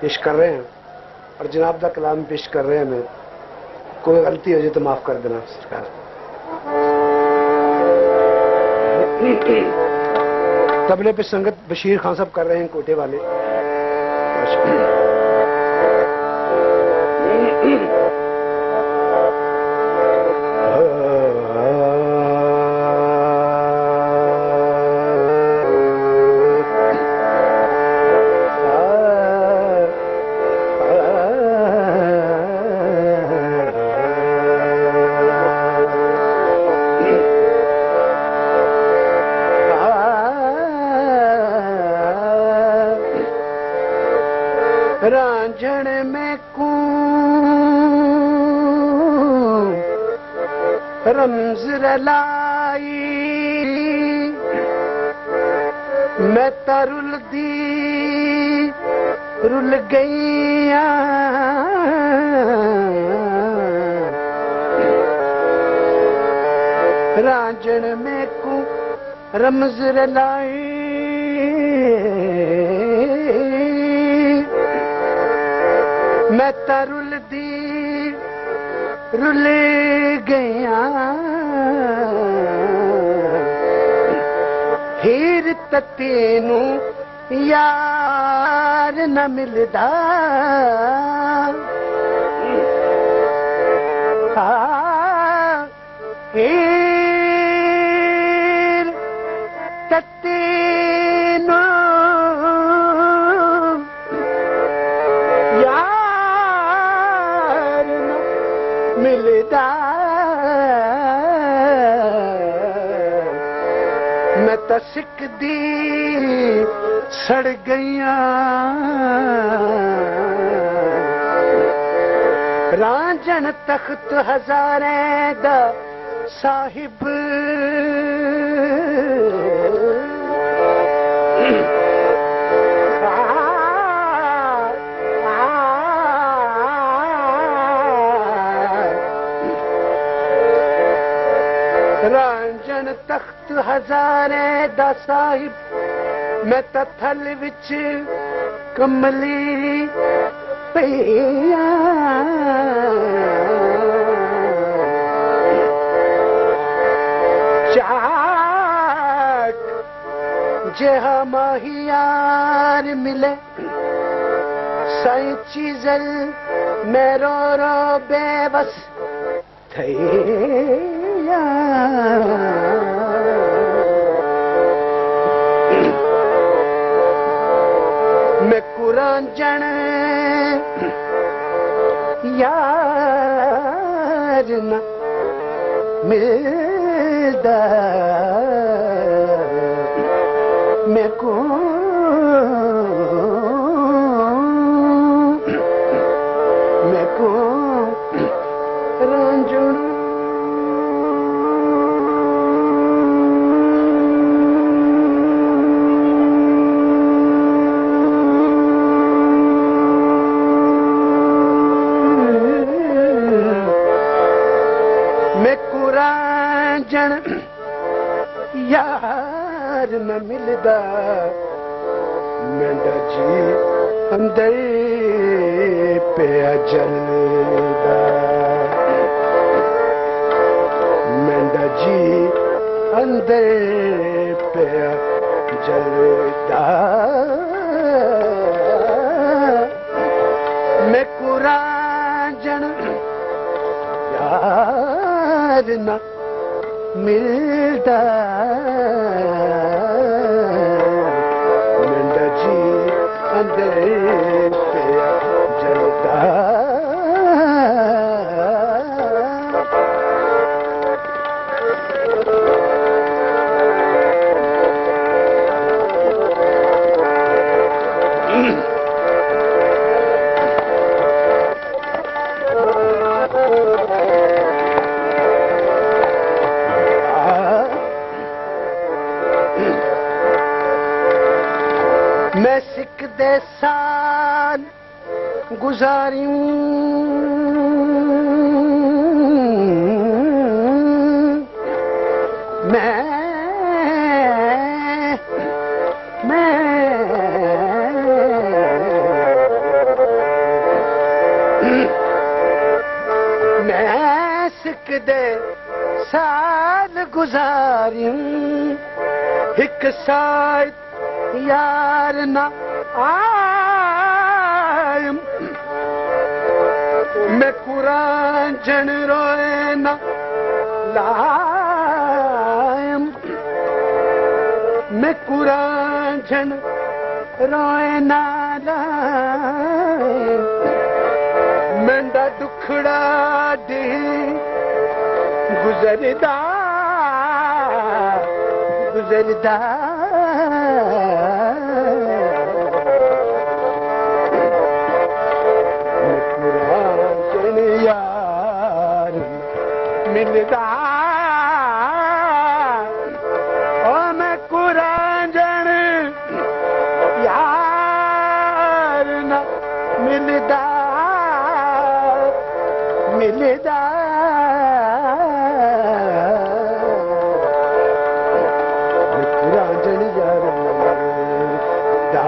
पेश कर रहे हैं और जनाब दा कलाम पेश कर रहे हैं। मैं कोई गलती हो जाए तो माफ कर देना सरकार। तबले पे संगत बशीर खान साहब कर रहे हैं, कोटे वाले। रांझण में कू रमज रलाई मैं तरुल दी रुल गईया रांझण में कू रमज रलाई मैं तरुल दी रुल गया हीर तेनू यार न मिलदा हीर तेनू मिलदा मैं तो सिकदी सड़ गईया रांझण तख्त हजारे दा साहिब रांझण तख्त हजारे दा साहिब मैं तथल विच कमली पिया चाक जेहा माहियार मिले साई चीजल मैं रो रो बेबस थई मैं कुरांझण यार न मिलदा मैं को रांझण यार न मिलदा मेरा जी अंदर पे जलदा मेरा जी अंदर पे जलदा मैं कुरांझण यार न मिलदा मेरा जी अंदर पे जलदा मैं सिख दे साल गुजारियूं दे साल गुजारियूं हिक साथ यार न आयम मैं कुरान जन रोए न लायम मैं कुरान जन रोए न लायम मेंढा दुखड़ा दी गुजरदा गुजरदा यार मिलदा ओ मैं कुरान जन यार न मिलदा मिलदा कुरान जन यार मिलदा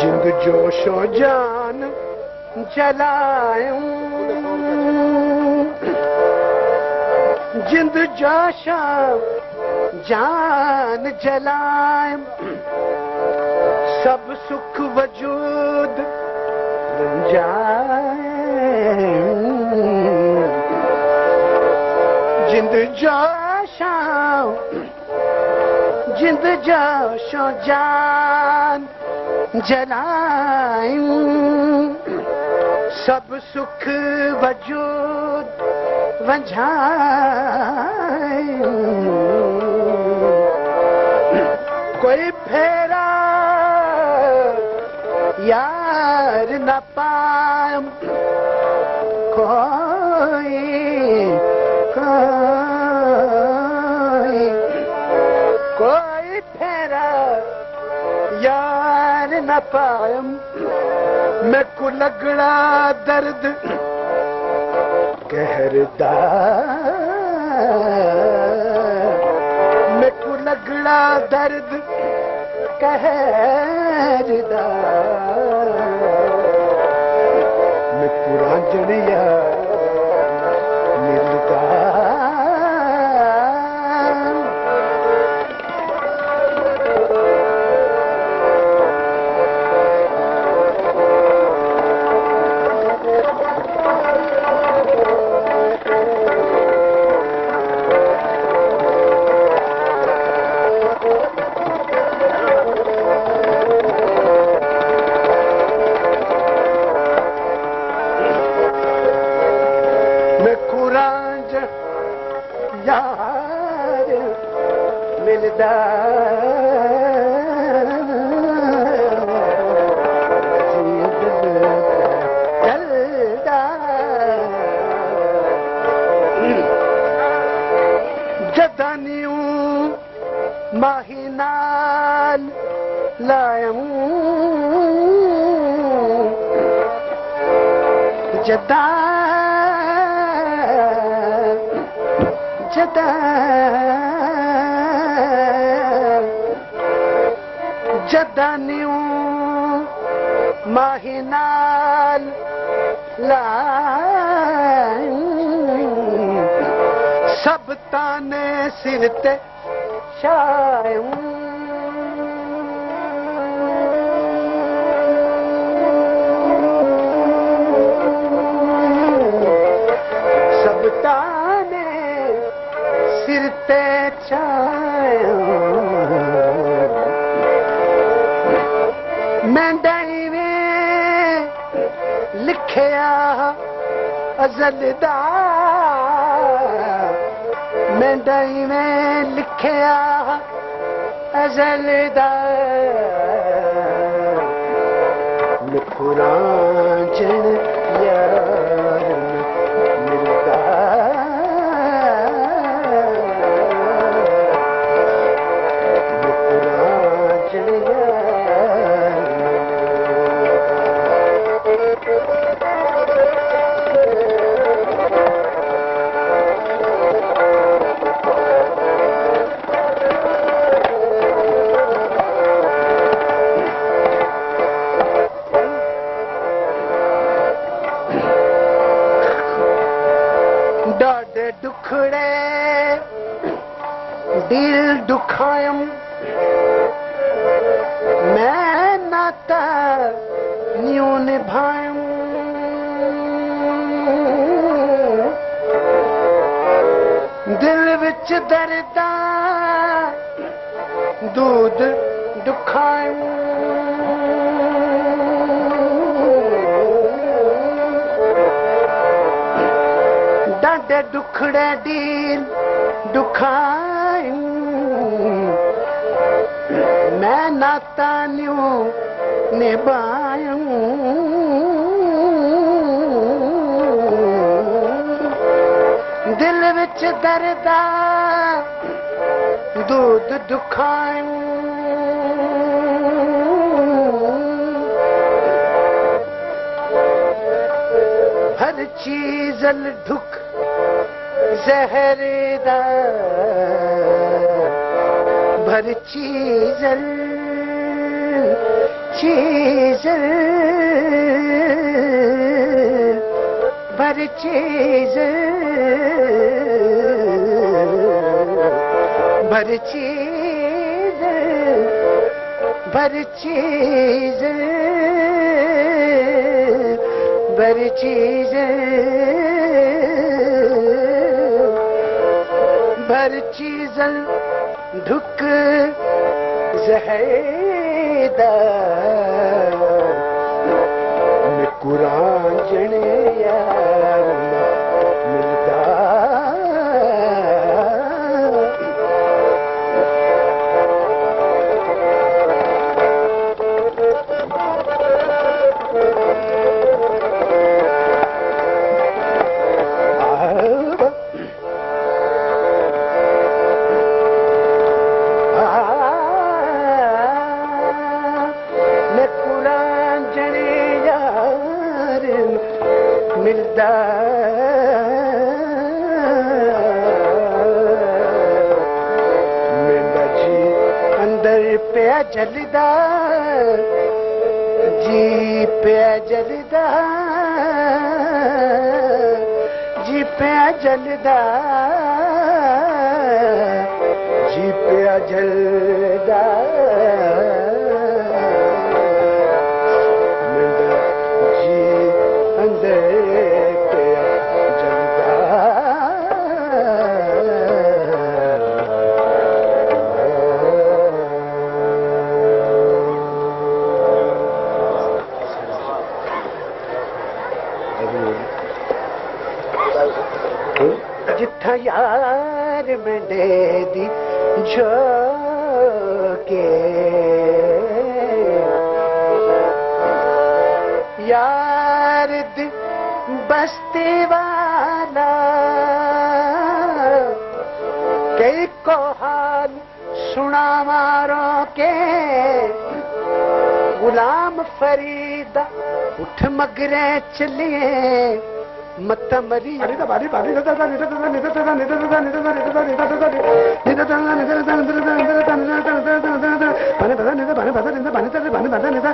जिंद जोशो जान जलायूं जिंद जोशो जान जलायूं सब सुख वजूद जिंद जोशो जान जलायूं सब सुख वजूद वंझायूं कोई फेरा यार न पायम कोई फेरा यार न पायम मैं को लगड़ा दर्द कहरदा मैं को लगड़ा दर्द कहरदा मैं कुरान जन यार मिलदा यार मिलदा चलदा जदानियूं माही नाल लायूं जदा जदा जदानियूं माही नाल लायूं सब ताने सिर ते छायूं सब ताने सिर ते छायूं मेंढाई में लिखिया अज़ल दा मेंढाई में लिखिया अज़ल दा कुरान जन यार मिलदा कुरान जन यार दिल दुखायम मैं नाता न्यू निभायम दिल विच दर्दा दूध दुखायम डाडे दुखड़े डील दुखायम मैं नाता न्यू निभायम दिल विच दर्दा दूध दुखायम हर चीज़ल ढुक ज़हरदा भर चीज़ल चीज़ल भर चीज़ल भर चीज़ल भर चीज़ल भर चीज़ल भर चीज़ल ढुक ज़हरदा मैं कुरान जने यार मिलदा मिलदा मेरा जी अंदर पे जलदा जी पे जलदा जी पे जलदा जी पे जलदा जिथा यार में दे दी झोंके यार दी बस्ती वाला कई को हाल सुना मारों के गुलाम फरीदा उठ मगरे चलिए मत मरी निदा बारी बारी निदा निदा निदा निदा निदा निदा निदा निदा निदा बने बता निदा बने बता निदा बने बता बने बता निदा